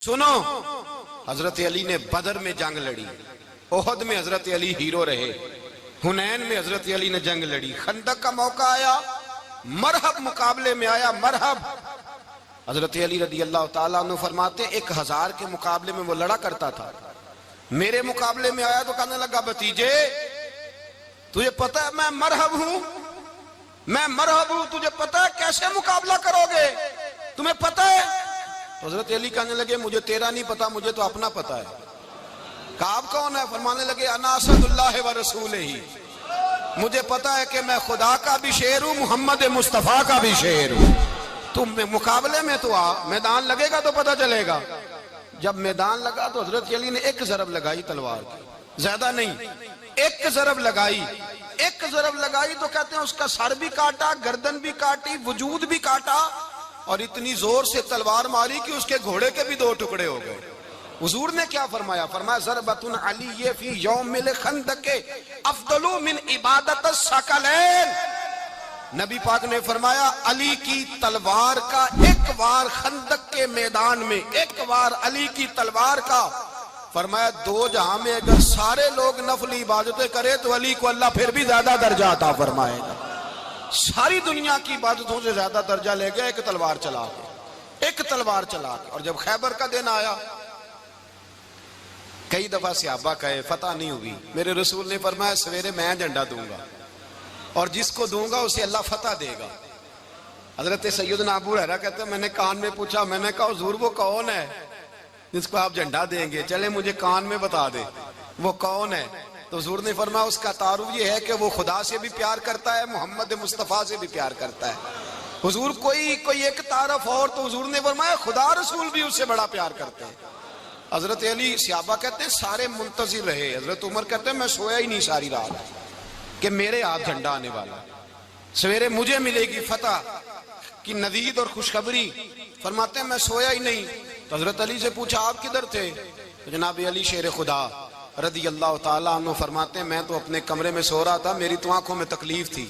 سنو، حضرت علی نے بدر میں جنگ لڑی، احد میں حضرت علی ہیرو رہے، حنین میں حضرت علی نے جنگ لڑی، خندق کا موقع آیا، مرحب مقابلے میں آیا، مرحب۔ حضرت علی رضی اللہ تعالیٰ عنہ فرماتے 1000 کے مقابلے میں وہ لڑا کرتا تھا، میرے مقابلے میں آیا تو کہنے لگا بھتیجے تجھے پتہ ہے میں مرحب ہوں، میں مرحب ہوں، تجھے پتہ ہے کیسے مقابلہ کرو گے، تمہیں پتہ ہے؟ تو حضرت علی کہنے لگے مجھے تیرا نہیں پتا، مجھے تو اپنا پتہ ہے۔ کعب کون ہے؟ فرمانے لگے انا اسد اللہ و رسولہ ہی، مجھے پتا ہے کہ میں خدا کا بھی شعر ہوں، محمد مصطفیٰ کا بھی شعر ہوں۔ تم مقابلے میں تو آ، میدان لگے گا تو پتہ چلے گا۔ جب میدان لگا تو حضرت علی نے ایک ضرب لگائی تلوار کی، زیادہ نہیں، ایک ضرب لگائی، ایک ضرب لگائی تو کہتے ہیں اس کا سر بھی کاٹا، گردن بھی کاٹی، وجود بھی کاٹا، اور اتنی زور سے تلوار ماری کہ اس کے گھوڑے کے بھی 2 ٹکڑے ہو گئے۔ حضور نے کیا فرمایا؟ فرمایا ضربۃ علی فی یوم الخندق افضل من عبادت الثقلین۔ نبی پاک نے فرمایا علی کی تلوار کا ایک وار خندق کے میدان میں، ایک وار علی کی تلوار کا، فرمایا 2 جہاں میں اگر سارے لوگ نفلی عبادتیں کرے تو علی کو اللہ پھر بھی زیادہ درجہ عطا فرمائے گا۔ ساری دنیا کی عبادتوں سے زیادہ درجہ لے گیا ایک تلوار چلا کے، ایک تلوار چلا کے۔ اور جب خیبر کا دن آیا، کئی دفعہ صحابہ کہے فتح نہیں ہوئی، میرے رسول نے فرمایا سویرے میں جھنڈا دوں گا اور جس کو دوں گا اسے اللہ فتح دے گا۔ حضرت سیدنا ابو ہریرہ کہتے ہیں میں نے کان میں پوچھا، میں نے کہا حضور وہ کون ہے جس کو آپ جھنڈا دیں گے؟ چلے مجھے کان میں بتا دے وہ کون ہے۔ تو حضور نے فرمایا اس کا تعارف یہ ہے کہ وہ خدا سے بھی پیار کرتا ہے، محمد مصطفیٰ سے بھی پیار کرتا ہے۔ حضور کوئی ایک تعارف اور، تو حضور نے فرمایا خدا رسول بھی اس سے بڑا پیار کرتے ہیں۔ حضرت علی صحابہ کہتے ہیں سارے منتظر رہے، حضرت عمر کہتے ہیں میں سویا ہی نہیں ساری رات کہ میرے ہاتھ جھنڈا آنے والا، سویرے مجھے ملے گی فتح کی نوید اور خوشخبری۔ فرماتے ہیں میں سویا ہی نہیں۔ تو حضرت علی سے پوچھا آپ کدھر تھے؟ تو جناب علی شیر خدا رضی اللہ تعالیٰ عنہ فرماتے ہیں میں تو اپنے کمرے میں سو رہا تھا، میری تو آنکھوں میں تکلیف تھی،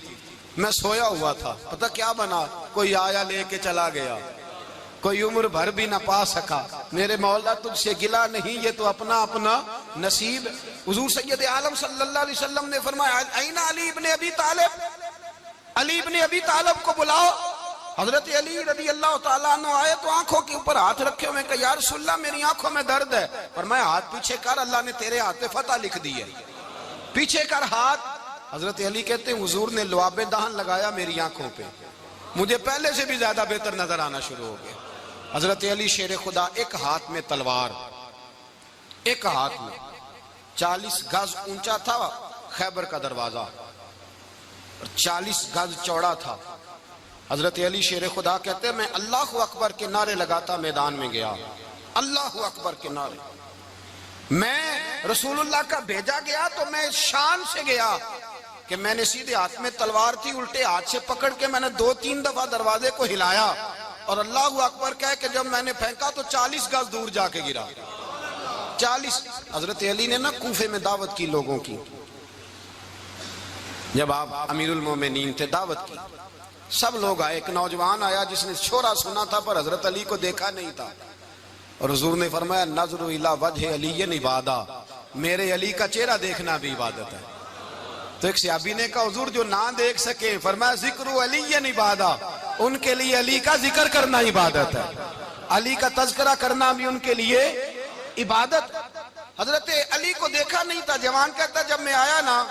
میں سویا ہوا تھا، پتہ کیا بنا؟ کوئی آیا لے کے چلا گیا، کوئی عمر بھر بھی نہ پا سکا۔ میرے مولا تجھ سے گلا نہیں، یہ تو اپنا اپنا نصیب۔ حضور سید عالم صلی اللہ علیہ وسلم نے فرمایا این علی ابن ابی طالب، علی ابن ابی طالب کو بلاؤ۔ حضرت علی رضی اللہ تعالیٰ عنہ آئے تو آنکھوں کے اوپر ہاتھ رکھے ہوئے کہ یا رسول اللہ میری آنکھوں میں درد ہے۔ فرمایا ہاتھ پیچھے کر، اللہ نے تیرے ہاتھ پہ فتح لکھ دی ہے، پیچھے کر ہاتھ۔ حضرت علی کہتے ہیں حضور نے لعاب دہن لگایا میری آنکھوں پہ، مجھے پہلے سے بھی زیادہ بہتر نظر آنا شروع ہو گیا۔ حضرت علی شیر خدا ایک ہاتھ میں تلوار، ایک ہاتھ میں 40 گز اونچا تھا خیبر کا دروازہ، 40 گز چوڑا تھا۔ حضرت علی شیر خدا کہتے ہیں میں اللہ اکبر کے نعرے لگاتا میدان میں گیا، اللہ اکبر کے نعرے۔ میں رسول اللہ کا بھیجا گیا تو میں شان سے گیا کہ میں نے سیدھے ہاتھ میں تلوار تھی، الٹے ہاتھ سے پکڑ کے میں نے 2-3 دفعہ دروازے کو ہلایا اور اللہ اکبر کہہ کہ جب میں نے پھینکا تو 40 گز دور جا کے گرا، 40۔ حضرت علی نے نا کوفے میں دعوت کی لوگوں کی، جب آپ امیر المومنین تھے دعوت کی، سب لوگ آئے، ایک نوجوان آیا جس نے شورا سنا تھا پر حضرت علی کو دیکھا نہیں تھا، اور حضور نے فرمایا نظر الی وجہ علی عبادہ، میرے علی کا چہرہ دیکھنا بھی عبادت ہے۔ تو ایک صحابی نے کہا حضور جو نہ دیکھ سکے، فرمایا ذکر علی عبادہ، ان کے لیے علی کا ذکر کرنا عبادت ہے، علی کا تذکرہ کرنا بھی ان کے لیے عبادت۔ حضرت علی کو دیکھا نہیں تھا، جوان کہتا جب میں آیا نا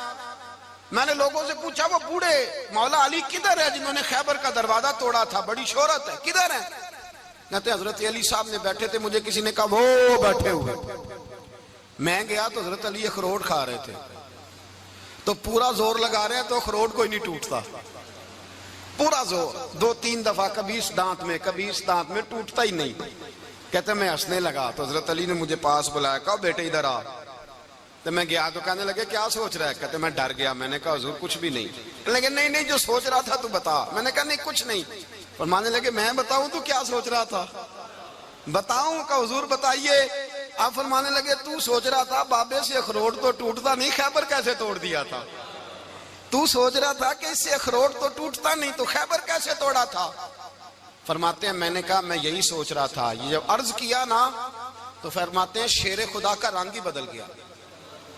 میں نے لوگوں سے پوچھا وہ بوڑھے مولا علی کدھر ہے جنہوں نے خیبر کا دروازہ توڑا تھا، بڑی شہرت ہے، کدھر ہے؟ کہتے حضرت علی صاحب نے بیٹھے تھے، مجھے کسی نے کہا وہ بیٹھے ہوئے۔ میں گیا تو حضرت علی اخروٹ کھا رہے تھے، تو پورا زور لگا رہے ہیں تو اخروٹ کوئی نہیں ٹوٹتا، پورا زور 2-3 دفعہ، کبھی اس دانت میں کبھی اس دانت میں، ٹوٹتا ہی نہیں۔ کہتے میں ہنسنے لگا تو حضرت علی نے مجھے پاس بلایا، کہا بیٹے ادھر آ۔ تو میں گیا تو کہنے لگے کیا سوچ رہا ہے؟ کہتے میں ڈر گیا، میں نے کہا حضور کچھ بھی نہیں۔ لیکن نہیں جو سوچ رہا تھا تو بتا۔ میں نے کہا نہیں کچھ نہیں۔ فرمانے لگے میں بتاؤں تو کیا سوچ رہا تھا؟ بتاؤں؟ کہ حضور بتائیے۔ آپ فرمانے لگے تو سوچ رہا تھا بابے سے اخروٹ تو ٹوٹتا نہیں، خیبر کیسے توڑ دیا تھا؟ تو سوچ رہا تھا کہ اس سے اخروٹ تو ٹوٹتا نہیں تو خیبر کیسے توڑا تھا؟ فرماتے ہیں میں نے کہا میں یہی سوچ رہا تھا، یہ جب عرض کیا نا تو فرماتے ہیں شیر خدا کا رنگ ہی بدل گیا.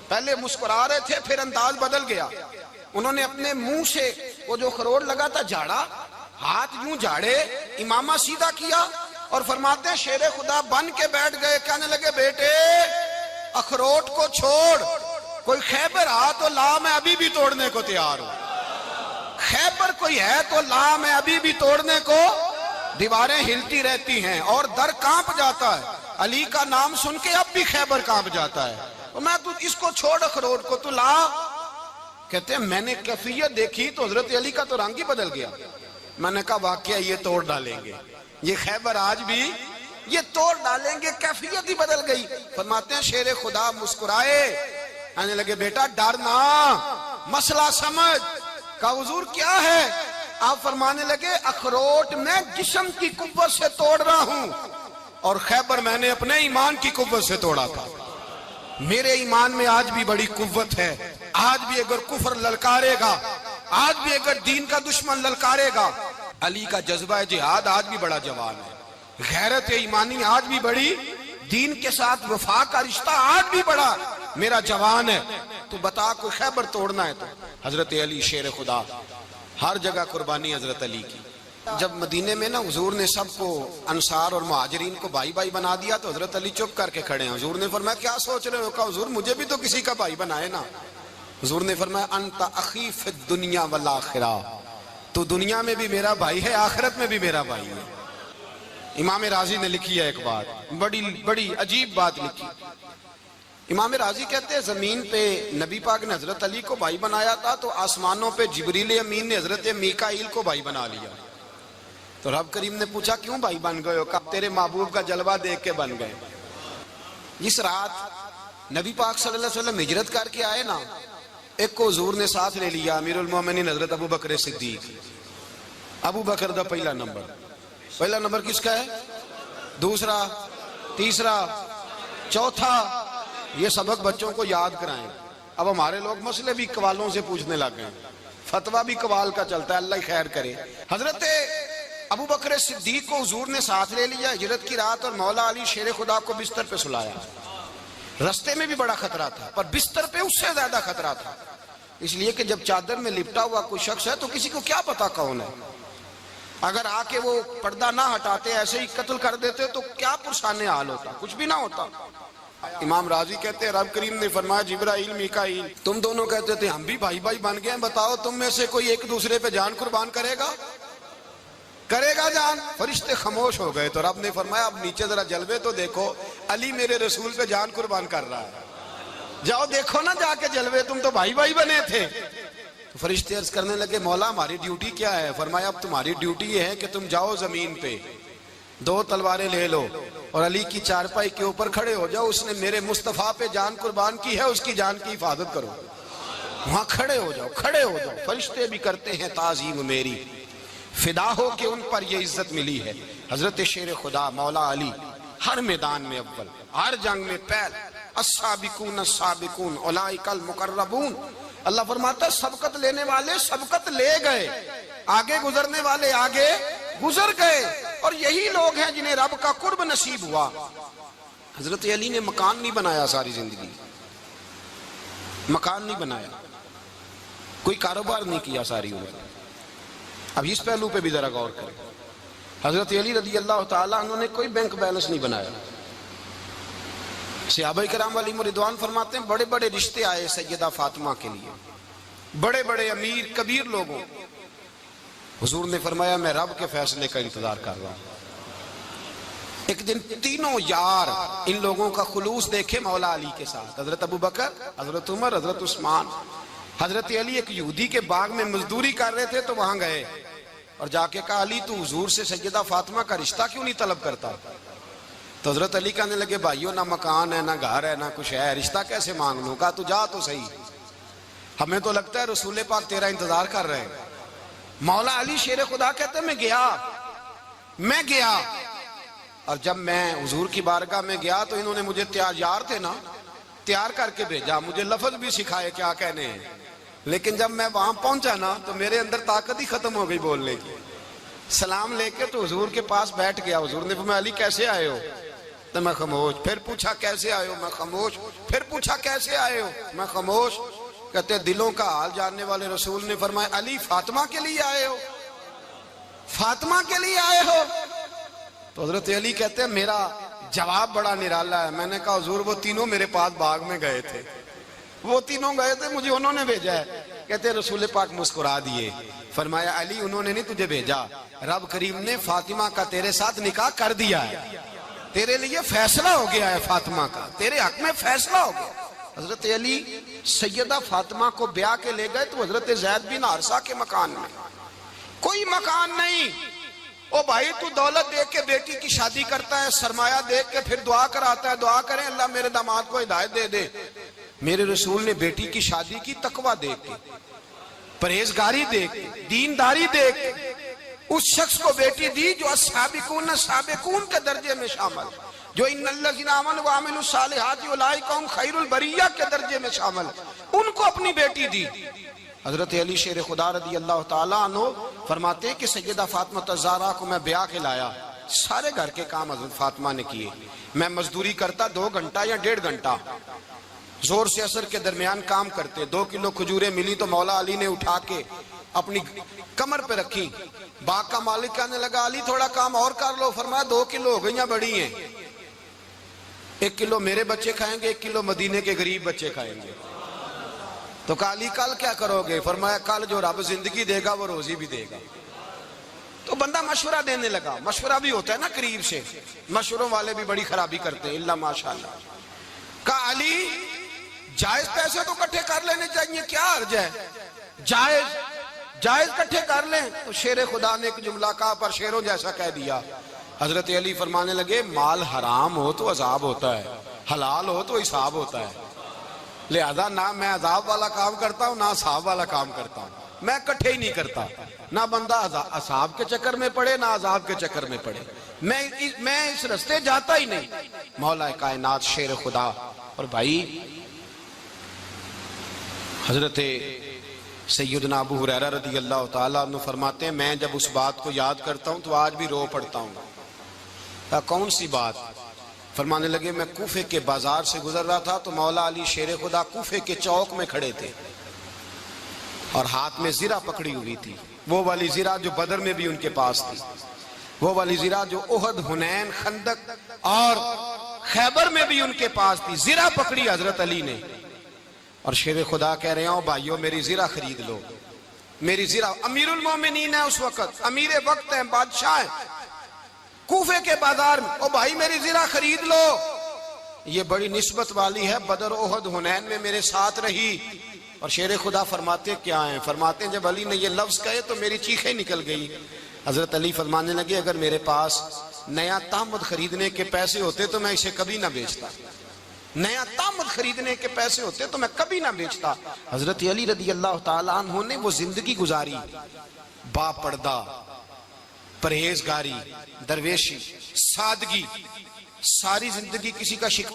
پہلے مسکرا رہے تھے پھر انداز بدل گیا. انہوں نے اپنے منہ سے وہ جو خروٹ لگا تھا جھاڑا, ہاتھ یوں جھاڑے, امامہ سیدھا کیا اور فرماتے ہیں شیر خدا بن کے بیٹھ گئے. کہنے لگے بیٹے اخروٹ کو چھوڑ, کوئی خیبر آ تو لا, میں ابھی بھی توڑنے کو تیار ہوں. خیبر کوئی ہے تو لا, میں ابھی بھی توڑنے کو. دیواریں ہلتی رہتی ہیں اور در کانپ جاتا ہے. علی کا نام سن کے اب بھی خیبر کانپ جاتا ہے. میں تو اس کو چھوڑ اخروٹ کو تو لا. کہتے ہیں میں نے کیفیت دیکھی تو حضرت علی کا تو رنگ ہی بدل گیا. میں نے کہا واقعہ یہ توڑ ڈالیں گے, یہ خیبر آج بھی یہ توڑ ڈالیں گے, کیفیت ہی بدل گئی. فرماتے ہیں شیر خدا مسکرائے, کہنے لگے بیٹا ڈرنا, مسئلہ سمجھ. کہا حضور کیا ہے؟ آپ فرمانے لگے اخروٹ میں جسم کی قوت سے توڑ رہا ہوں اور خیبر میں نے اپنے ایمان کی قوت سے توڑا تھا. میرے ایمان میں آج بھی بڑی قوت ہے. آج بھی اگر کفر للکارے گا, آج بھی اگر دین کا دشمن للکارے گا, علی کا جذبہ جہاد آج بھی بڑا جوان ہے. غیرت ایمانی آج بھی بڑی, دین کے ساتھ وفا کا رشتہ آج بھی بڑا میرا جوان ہے. تو بتا کوئی خیبر توڑنا ہے تو حضرت علی شیر خدا, ہر جگہ قربانی حضرت علی کی. جب مدینے میں نا حضور نے سب کو انصار اور مہاجرین کو بھائی بھائی بنا دیا تو حضرت علی چپ کر کے کھڑے ہیں. حضور نے فرمایا کیا سوچ رہے ہو؟ کہا حضور مجھے بھی تو کسی کا بھائی بنائے نا. حضور نے فرمایا انت اخی فی الدنیا والآخرہ, تو دنیا میں بھی میرا بھائی ہے, آخرت میں بھی میرا بھائی ہے. امام راضی نے لکھی ہے ایک بات, بڑی عجیب بات لکھی. امام راضی کہتے ہیں زمین پہ نبی پاک نے حضرت علی کو بھائی بنایا تھا تو آسمانوں پہ جبریل امین نے حضرت میکائیل کو بھائی بنا لیا. تو رب کریم نے پوچھا کیوں بھائی بن گئے ہو؟ کہا تیرے محبوب کا جلوہ دیکھ کے بن گئے. جس رات نبی پاک صلی اللہ علیہ وسلم ہجرت کر کے آئے نا, ایک کو حضور نے ساتھ لے لیا, امیر المومنین حضرت ابو بکر صدیق. ابو بکر دا پہلا نمبر کس کا ہے؟ دوسرا, تیسرا, چوتھا. یہ سبق بچوں کو یاد کرائیں. اب ہمارے لوگ مسئلے بھی قوالوں سے پوچھنے لگ گئے, فتویٰ بھی قوال کا چلتا ہے, اللہ خیر کرے. حضرت ابو بکر صدیق کو حضور نے ساتھ لے لیا ہجرت کی رات, اور مولا علی شیر خدا کو بستر پہ سلایا. رستے میں بھی بڑا خطرہ تھا پر بستر پہ اس سے زیادہ خطرہ تھا, اس لیے کہ جب چادر میں لپٹا ہوا کوئی شخص ہے تو کسی کو کیا پتا کون ہے. اگر آ کے وہ پردہ نہ ہٹاتے ایسے ہی قتل کر دیتے تو کیا پرسان حال ہوتا, کچھ بھی نہ ہوتا. امام راضی کہتے ہیں رب کریم نے فرمایا جبرائیل میکائیل تم دونوں کہتے تھے ہم بھی بھائی بھائی بن گئے ہیں, بتاؤ تم میں سے کوئی ایک دوسرے پہ جان قربان کرے گا جان؟ فرشتے خاموش ہو گئے. تو رب نے فرمایا اب نیچے ذرا جلوے تو دیکھو, علی میرے رسول پہ جان قربان کر رہا ہے, جاؤ دیکھو نا جا کے جلوے, تم تو بھائی بھائی بنے تھے. تو فرشتے عرض کرنے لگے مولا ہماری ڈیوٹی کیا ہے؟ فرمایا اب تمہاری ڈیوٹی یہ ہے کہ تم جاؤ زمین پہ, 2 تلواریں لے لو اور علی کی چارپائی کے اوپر کھڑے ہو جاؤ. اس نے میرے مصطفیٰ پہ جان قربان کی ہے, اس کی جان کی حفاظت کرو. وہاں کھڑے ہو جاؤ. فرشتے بھی کرتے ہیں تعظیم میری, فدا ہو کہ ان پر یہ عزت ملی ہے. حضرت شیر خدا مولا علی ہر میدان میں اول, ہر جنگ میں پہل. السابقون السابقون اولئک المقربون. اللہ فرماتا سبقت لینے والے سبقت لے گئے, آگے گزرنے والے آگے گزر گئے, اور یہی لوگ ہیں جنہیں رب کا قرب نصیب ہوا. حضرت علی نے مکان نہیں بنایا ساری زندگی, مکان نہیں بنایا, کوئی کاروبار نہیں کیا ساری عمر. اب اس پہلو پہ بھی ذرا غور کریں. حضرت علی رضی اللہ تعالیٰ انہوں نے کوئی بینک بیلنس نہیں بنایا. صحابہ کرام علیہم رضوان فرماتے ہیں بڑے بڑے رشتے آئے سیدہ فاطمہ کے لیے, بڑے بڑے امیر کبیر لوگوں. حضور نے فرمایا میں رب کے فیصلے کا انتظار کر رہا ہوں. ایک دن تینوں یار ان لوگوں کا خلوص دیکھے مولا علی کے ساتھ, حضرت ابو بکر, حضرت عمر, حضرت عثمان. حضرت علی ایک یہودی کے باغ میں مزدوری کر رہے تھے تو وہاں گئے اور جا کے کہا علی تو حضور سے سیدہ فاطمہ کا رشتہ کیوں نہیں طلب کرتا؟ تو حضرت علی کہنے لگے بھائیو نہ مکان ہے نہ گھر ہے نہ کچھ ہے, رشتہ کیسے مانگ لوں؟ کہا تو جا تو صحیح, ہمیں تو لگتا ہے رسول پاک تیرا انتظار کر رہے ہیں. مولا علی شیر خدا کہتے ہیں میں گیا اور جب میں حضور کی بارگاہ میں گیا تو انہوں نے مجھے یار تھے نا, تیار کر کے بھیجا, مجھے لفظ بھی سکھائے کیا کہنے ہیں. لیکن جب میں وہاں پہنچا نا تو میرے اندر طاقت ہی ختم ہو گئی بولنے کی. سلام لے کے تو حضور کے پاس بیٹھ گیا. حضور نے فرمایا علی کیسے آئے ہو؟ کہتے میں خاموش. پھر پوچھا کیسے آئے ہو؟ میں خاموش. پھر پوچھا کیسے آئے ہو؟ میں خاموش. کہتے دلوں کا حال جاننے والے رسول نے فرمایا علی فاطمہ کے لیے آئے ہو؟ فاطمہ کے لیے آئے ہو؟ تو حضرت علی کہتے ہیں میرا جواب بڑا نرالا ہے. میں نے کہا حضور وہ تینوں میرے پاس باغ میں گئے تھے, وہ تینوں گئے تھے, مجھے انہوں نے بھیجا ہے. کہتے ہیں رسول پاک مسکرا دیے, فرمایا علی انہوں نے نہیں تجھے بھیجا, رب کریم نے فاطمہ کا تیرے ساتھ نکاح کر دیا ہے, تیرے لیے فیصلہ ہو گیا ہے فاطمہ کا, تیرے حق میں فیصلہ ہو گیا. حضرت علی سیدہ فاطمہ کو بیاہ کے لے گئے تو حضرت زید بن حارثہ کے مکان میں, کوئی مکان نہیں. او بھائی تو دولت دیکھ کے بیٹی کی شادی کرتا ہے, سرمایہ دیکھ کے پھر دعا کراتا ہے, دعا کریں اللہ میرے داماد کو ہدایت دے دے. میرے رسول نے بیٹی کی شادی کی تقوی دیکھ کے, پرہیزگاری دیکھ کے, دینداری دیکھ کے اس شخص کو بیٹی دی جو السابقون سابقون کے درجے میں شامل, جو ان الذین آمنوا وعملوا الصالحات اولئک هم خیر البریہ کے درجے میں شامل, ان کو اپنی بیٹی دی. حضرت علی شیر خدا رضی اللہ تعالیٰ عنہ فرماتے کہ سیدہ فاطمہ الزہرا کو میں بیاہ کے لایا, سارے گھر کے کام حضرت فاطمہ نے کیے. میں مزدوری کرتا 2 گھنٹہ یا 1.5 گھنٹہ, زور سے عصر کے درمیان کام کرتے. 2 کلو کھجوریں ملی تو مولا علی نے اٹھا کے اپنی کمر پہ رکھی. باغ کا مالک کہنے لگا علی تھوڑا کام اور کر لو. فرمایا 2 کلو ہو گئیں بڑی ہیں, 1 کلو میرے بچے کھائیں گے, 1 کلو مدینے کے غریب بچے کھائیں گے. تو کہا علی کل کیا کرو گے؟ فرمایا کل جو رب زندگی دے گا وہ روزی بھی دے گا. تو بندہ مشورہ دینے لگا. مشورہ بھی ہوتا ہے نا قریب سے, مشوروں والے بھی بڑی خرابی کرتے ہیں, اللہ ماشاءاللہ. کہا علی جائز پیسے تو کٹھے کر لینے چاہیے, کیا حرج ہے, جائز کٹھے کر لیں. تو شیر خدا نے ایک جملہ کہا پر شیروں جیسا کہہ دیا. حضرت علی فرمانے لگے مال حرام ہو تو عذاب ہوتا ہے, حلال ہو تو حساب ہوتا ہے. لہذا نہ میں عذاب والا کام کرتا ہوں نہ حساب والا کام کرتا ہوں, میں کٹھے ہی نہیں کرتا. نہ بندہ عذاب کے چکر میں پڑے نہ عذاب کے چکر میں پڑے, میں اس رستے جاتا ہی نہیں. مولا کائنات شیر خدا. اور بھائی حضرت سیدنا ابو ہریرہ رضی اللہ تعالیٰ عنہ فرماتے ہیں میں جب اس بات کو یاد کرتا ہوں تو آج بھی رو پڑتا ہوں. کون سی بات؟ فرمانے لگے میں کوفے کے بازار سے گزر رہا تھا تو مولا علی شیر خدا کوفے کے چوک میں کھڑے تھے اور ہاتھ میں زرہ پکڑی ہوئی تھی, وہ والی زرہ جو بدر میں بھی ان کے پاس تھی, وہ والی زرہ جو احد, حنین, خندق اور خیبر میں بھی ان کے پاس تھی. زرہ پکڑی حضرت علی نے اور شیر خدا کہہ رہے ہوں بھائیو میری زرہ خرید لو. میری زرہ, امیر المومنین ہے اس وقت, امیر وقت ہیں, بادشاہ ہیں, کوفے کے بازار میں, او بھائی میری زرہ خرید لو, یہ بڑی نسبت والی ہے, بدر, احد, حنین میں میرے ساتھ رہی. اور شیر خدا فرماتے کیا ہیں؟ فرماتے ہیں جب علی نے یہ لفظ کہے تو میری چیخیں نکل گئی. حضرت علی فرمانے لگے اگر میرے پاس نیا تامد خریدنے کے پیسے ہوتے تو میں اسے کبھی نہ بیچتا, نیا تامد خریدنے کے پیسے ہوتے تو میں کبھی نہ بیچتا. حضرت علی رضی اللہ تعالیٰ عنہ نے وہ زندگی گزاری, با پردہ, پرہیزگاری, درویشی, سادگی, ساری زندگی کسی کا شکایت